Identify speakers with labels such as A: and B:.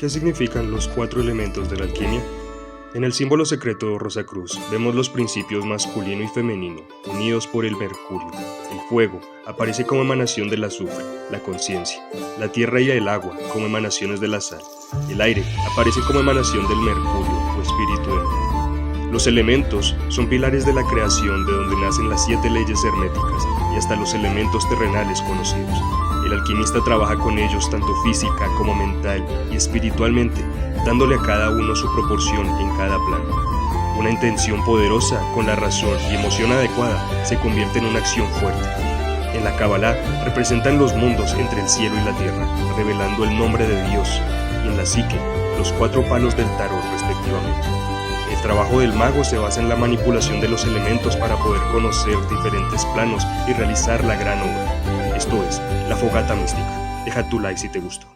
A: ¿Qué significan los 4 elementos de la alquimia? En el símbolo secreto Rosacruz vemos los principios masculino y femenino, unidos por el mercurio. El fuego aparece como emanación del azufre, la conciencia. La tierra y el agua como emanaciones de la sal. El aire aparece como emanación del mercurio o espíritu del mundo. Los elementos son pilares de la creación, de donde nacen las 7 leyes herméticas y hasta los elementos terrenales conocidos. El alquimista trabaja con ellos tanto física como mental y espiritualmente, dándole a cada uno su proporción en cada plano. Una intención poderosa con la razón y emoción adecuada se convierte en una acción fuerte. En la Kabbalah representan los mundos entre el cielo y la tierra, revelando el nombre de Dios, y en la psique, los 4 palos del tarot respectivamente. El trabajo del mago se basa en la manipulación de los elementos para poder conocer diferentes planos y realizar la gran obra. Esto es, la fogata mística. Deja tu like si te gustó.